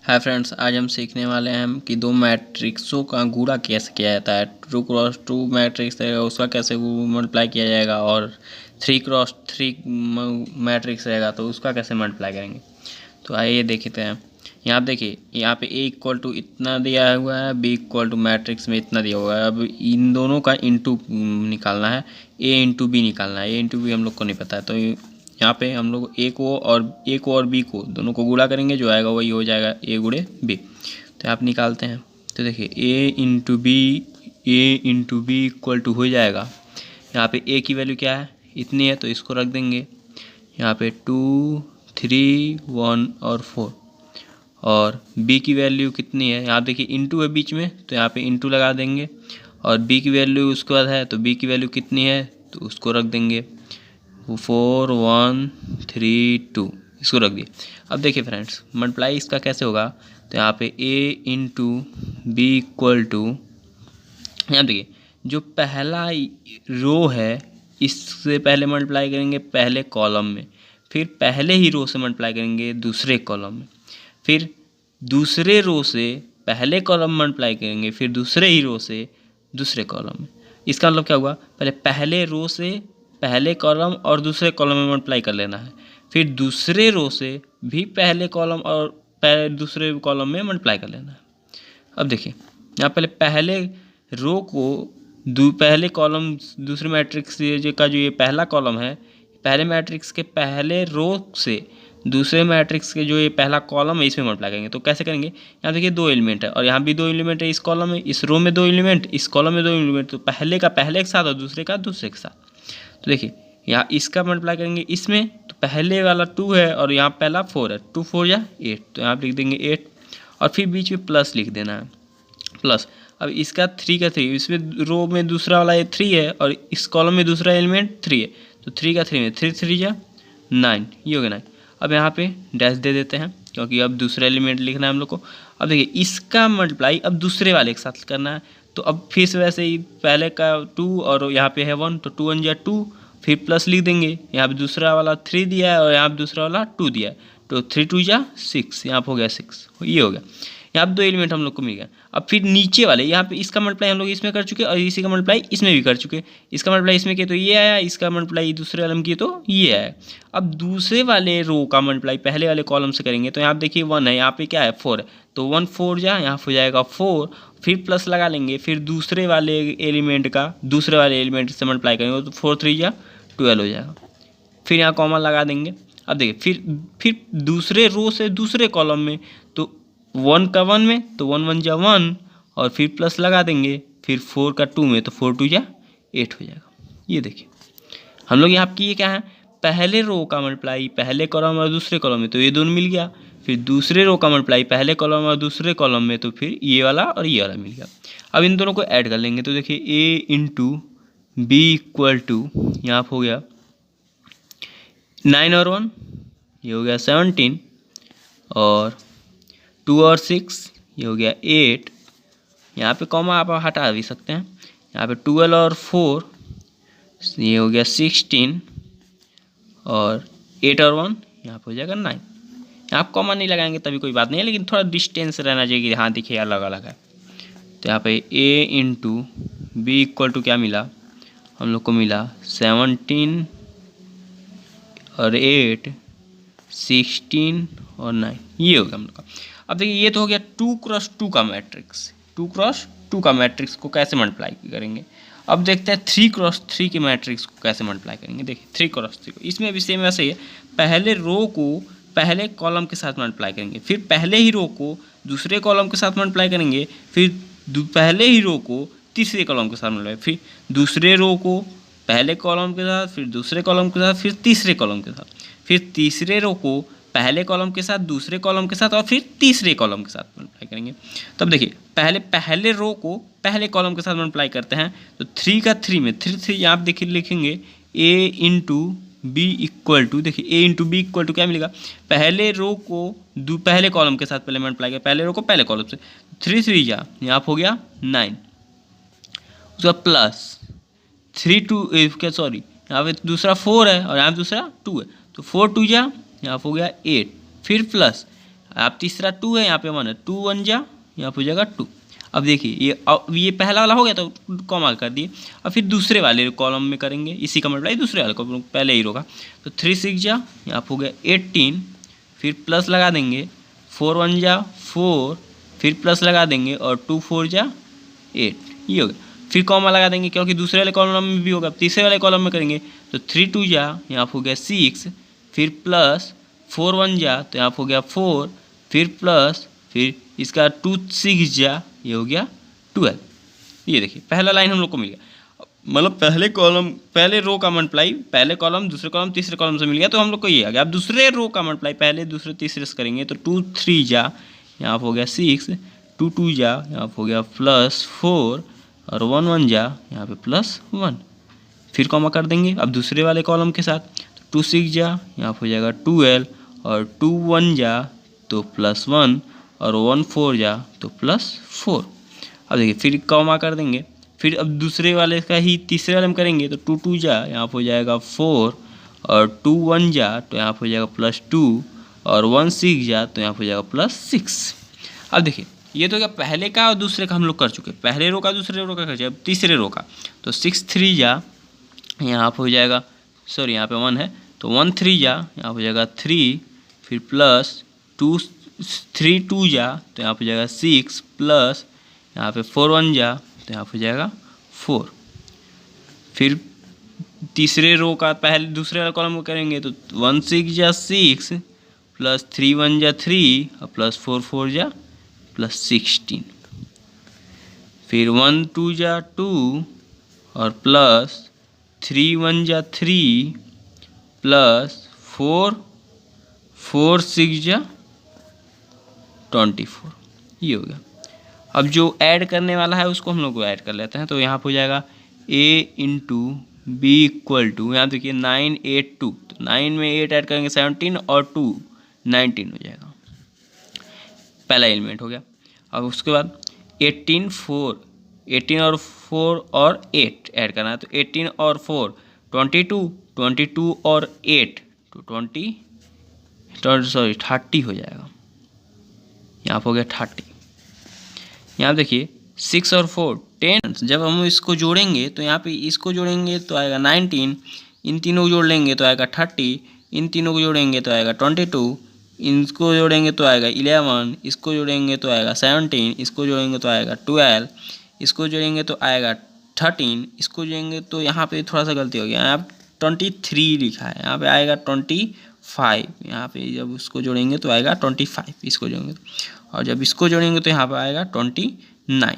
Hi friends, आज हम सीखने वाले हैं कि दो मैट्रिक्सों का गुणा कैसे किया जाता है। 2x2 मैट्रिक्स रहेगा उसका कैसे मल्टीप्लाई किया जाएगा, और 3x3 मैट्रिक्स रहेगा तो उसका कैसे मल्टीप्लाई करेंगे। तो आइए देखते हैं। यहाँ देखिए, यहाँ पे a इक्वल टू इतना दिया हुआ है, b इक्वल टू मैट्रिक्स में इतना दिया हुआ है। अब इन दोनों का इंटू निकालना है, a इंटू बी निकालना है। a इंटू बी हम लोग को नहीं पता है, तो यहाँ पे हम लोग ए को और बी को दोनों को गुणा करेंगे, जो आएगा वही हो जाएगा a गुणे बी। तो आप निकालते हैं तो देखिए a into B equal to हो जाएगा। यहाँ पे a की वैल्यू क्या है, इतनी है, तो इसको रख देंगे। यहाँ पे 2, 3, 1 और 4। और b की वैल्यू कितनी है, यहाँ देखिए इंटू है बीच में, तो यहाँ पे इंटू लगा देंगे। और b की वैल्यू उसके बाद है, तो b की वैल्यू कितनी है तो उसको रख देंगे। 4, 1, 3, 2 इसको रख दिए। अब देखिए फ्रेंड्स, मल्टीप्लाई इसका कैसे होगा, तो यहाँ पे a into B equal to, यहाँ देखिए जो पहला रो है इससे पहले मल्टीप्लाई करेंगे पहले कॉलम में, फिर पहले ही रो से मल्टीप्लाई करेंगे दूसरे कॉलम में, फिर दूसरे रो से पहले कॉलम मल्टीप्लाई करेंगे, फिर दूसरे ही रो से दूसरे कॉलम में। इसका मतलब क्या हुआ, पहले पहले रो से पहले कॉलम और दूसरे कॉलम में मल्टीप्लाई कर लेना है, फिर दूसरे रो से भी पहले कॉलम और दूसरे कॉलम में मल्टीप्लाई कर लेना है। अब देखिए यहाँ पहले रो को पहले कॉलम दूसरे मैट्रिक्स का जो ये पहला कॉलम है, पहले मैट्रिक्स के पहले रो से दूसरे मैट्रिक्स के जो ये पहला कॉलम है इसमें मल्टीप्लाई करेंगे। तो कैसे करेंगे, यहाँ देखिए 2 एलिमेंट है और यहाँ भी 2 एलिमेंट है, इस कॉलम में, इस रो में 2 एलिमेंट, इस कॉलम में 2 एलिमेंट, तो पहले का पहले के साथ और दूसरे का दूसरे के साथ। तो देखिए यहाँ इसका मल्टीप्लाई करेंगे इसमें, तो पहले वाला 2 है और यहाँ पहला 4 है, 2 4 या 8, तो यहाँ लिख देंगे 8 और फिर बीच में प्लस लिख देना है, प्लस। अब इसका 3 का 3, इसमें रो में दूसरा वाला 3 है और इस कॉलम में दूसरा एलिमेंट 3 है, तो 3 का 3 में 3 3 या 9, ये हो गया 9। अब यहाँ पे डैश दे देते हैं क्योंकि अब दूसरा एलिमेंट लिखना है हम लोग को। अब देखिए इसका मल्टीप्लाई अब दूसरे वाले के साथ करना है, तो अब फिर से वैसे ही पहले का 2 और यहाँ पे है 1, तो 2 1 या 2, फिर प्लस लिख देंगे। यहाँ पे दूसरा वाला 3 दिया है और यहाँ पे दूसरा वाला 2 दिया है, तो 3 2 या 6, यहाँ पे हो गया 6, ये हो गया। यहाँ पे 2 एलिमेंट हम लोग को मिल गया। अब फिर नीचे वाले यहाँ पे इसका मल्टीप्लाई हम लोग इसमें कर चुके और इसी का मल्टीप्लाई इसमें भी कर चुके। इसका मल्टीप्लाई इसमें किया तो ये आया, इसका मल्टीप्लाई दूसरे कॉलम किए तो ये आया। अब दूसरे वाले रो का मल्टीप्लाई पहले वाले कॉलम से करेंगे, तो यहाँ पे देखिए 1 है, यहाँ पे क्या है 4 है, तो 1 4 जा, यहाँ हो जाएगा 4, फिर प्लस लगा लेंगे, फिर दूसरे वाले एलिमेंट का दूसरे वाले एलिमेंट से मल्टीप्लाई करेंगे, तो 4 3 या 12 हो जाएगा। फिर यहाँ कॉमन लगा देंगे। अब देखिए फिर दूसरे रो से दूसरे कॉलम में, तो 1 का 1 में, तो 1 1 जा 1 और फिर प्लस लगा देंगे, फिर 4 का 2 में, तो 4 2 या 8 हो जाएगा। ये देखिए हम लोग यहाँ किए क्या है, पहले रो का मल्टीप्लाई पहले कॉलम और दूसरे कॉलम में, तो ये दोनों मिल गया। फिर दूसरे रो का मल्टीप्लाई पहले कॉलम और दूसरे कॉलम में, तो फिर ये वाला और ये वाला मिल गया। अब इन दोनों को ऐड कर लेंगे, तो देखिए a into B equal to, यहाँ हो गया 9 और 1, ये हो गया 17, और 2 और 6, ये हो गया 8। यहाँ पे कॉमा आप हटा भी सकते हैं। यहाँ पे 12 और 4, ये हो गया 16, और 8 और 1, यहाँ पे हो जाएगा 9। यहाँ आप कॉमा नहीं लगाएंगे तभी कोई बात नहीं है, लेकिन थोड़ा डिस्टेंस रहना चाहिए कि हाँ देखिए अलग अलग है। तो यहाँ पे a into B equal to क्या मिला, हम लोग को मिला 17 और 8, 16 और 9, ये हो गया हम लोग का। अब देखिए ये तो हो गया 2x2 का मैट्रिक्स। 2x2 का मैट्रिक्स को कैसे मल्टीप्लाई करेंगे। अब देखते हैं 3x3 के मैट्रिक्स को कैसे मल्टीप्लाई करेंगे। देखिए 3x3 को, इसमें भी सेम वैसे ही है, पहले रो को पहले कॉलम के साथ मल्टीप्लाई करेंगे, फिर पहले ही रो को दूसरे कॉलम के साथ मल्टीप्लाई करेंगे, फिर पहले ही रो को तीसरे कॉलम के साथ मल्टीप्लाई, फिर दूसरे रो को पहले कॉलम के साथ, फिर दूसरे कॉलम के साथ, फिर तीसरे कॉलम के साथ, फिर तीसरे रो को पहले कॉलम के साथ, दूसरे कॉलम के साथ, और फिर तीसरे कॉलम के साथ मल्टीप्लाई करेंगे। तब देखिए पहले रो को पहले कॉलम के साथ मल्टीप्लाई करते हैं, तो 3 का 3 में 3 3 यहाँ देखिए लिखेंगे a into B equal to, देखिए a into B equal to क्या मिलेगा, पहले रो को पहले कॉलम के साथ पहले मल्टीप्लाई किया, पहले रो को पहले कॉलम से, 3 3 जा, यहाँ हो गया 9, उसका प्लस 3 2 क्या सॉरी यहाँ पे दूसरा 4 है और यहाँ पे दूसरा 2 है, तो 4 2 जा, यहाँ हो गया 8, फिर प्लस आप तीसरा 2 है, यहाँ पे 1 है, 2 1 जा, यहाँ पे हो जाएगा 2। अब देखिए ये पहला वाला हो गया तो कॉमा कर दिए। अब फिर दूसरे वाले कॉलम में करेंगे इसी का मल्टीप्लाई दूसरे वाले कॉलम, पहले ही होगा तो 3 6 जा, यहाँ पे हो गया 18, फिर प्लस लगा देंगे, 4 1 जा 4, फिर प्लस लगा देंगे और 2 4 जा 8, ये हो गया। फिर कॉमा लगा देंगे क्योंकि दूसरे वाले कॉलम में भी होगा, तीसरे वाले कॉलम में करेंगे तो 3 2 जा, यहाँ पे हो गया 6, फिर प्लस 4 1 जा तो यहाँ पे हो गया 4, फिर प्लस, फिर इसका 2 6 जा, ये हो गया 12। ये देखिए पहला लाइन हम लोग को मिल गया, मतलब पहले रो का मल्टीप्लाई पहले कॉलम दूसरे कॉलम तीसरे कॉलम से मिल गया तो हम लोग को ये आ गया। अब दूसरे रो का मल्टीप्लाई पहले दूसरे तीसरे से करेंगे तो 2 3 जा, यहाँ पे हो गया 6, 2 2 जा, यहाँ पे हो गया +4 और 1 1 जा, यहाँ पे +1, फिर कॉमा कर देंगे अब दूसरे वाले कॉलम के साथ। तो 2 6 जा, यहाँ पे हो जाएगा 12 और 2 1 जा तो +1 और 1 4 जा तो +4। अब देखिए फिर कॉमा कर देंगे, फिर अब दूसरे वाले का ही तीसरे वाले में करेंगे तो 2 2 जा, यहाँ पे हो जाएगा 4 और 2 1 जा तो यहाँ पे हो जाएगा +2 और 1 6 जा तो यहाँ पे हो जाएगा +6। अब देखिए ये तो क्या पहले का और दूसरे का हम लोग कर चुके, पहले रो का दूसरे रो का कर चुके, अब तीसरे रो का तो 6 3 जा, यहाँ पे हो जाएगा सॉरी यहाँ पे 1 है तो 1 3 जा, यहाँ पे हो जाएगा 3, फिर प्लस 2 3 2 जा तो यहाँ पे हो जाएगा 6, प्लस यहाँ पे 4 1 जा तो यहाँ पे हो जाएगा 4। फिर तीसरे रो का पहले दूसरे वाला कॉलम को करेंगे तो 1 6 जा 6, प्लस 3 1 जा 3 और प्लस 4 4 जा +16, फिर 1 2 जा 2 और प्लस 3 1 जा 3 प्लस 4 4 6 जा 24, ये हो गया। अब जो ऐड करने वाला है उसको हम लोग को ऐड कर लेते हैं तो यहाँ पे हो जाएगा a into B equal to, यहाँ देखिए 9 8 2, तो 9 में 8 ऐड करेंगे 17 और 2 19 हो जाएगा, पहला एलिमेंट हो गया। अब उसके बाद 18 और 4 और 8 ऐड करना है तो 18 और 4 22 और 8 तो 30 हो जाएगा, यहाँ पे हो गया 30। यहाँ देखिए 6 और 4 10, जब हम इसको जोड़ेंगे तो यहाँ पे इसको जोड़ेंगे तो आएगा 19, इन तीनों को जोड़ लेंगे तो आएगा 30, इन तीनों को जोड़ेंगे तो आएगा 22, इनको जोड़ेंगे तो आएगा 11, इसको जोड़ेंगे तो आएगा 17, इसको जोड़ेंगे तो आएगा 12, इसको जोड़ेंगे तो आएगा 13, इसको जोड़ेंगे तो यहाँ पे थोड़ा सा गलती हो गया, यहाँ पे 23 लिखा है, यहाँ पे आएगा 25, यहाँ पे जब उसको जोड़ेंगे तो आएगा 25, इसको जोड़ेंगे और जब इसको जोड़ेंगे तो यहाँ पे आएगा 29।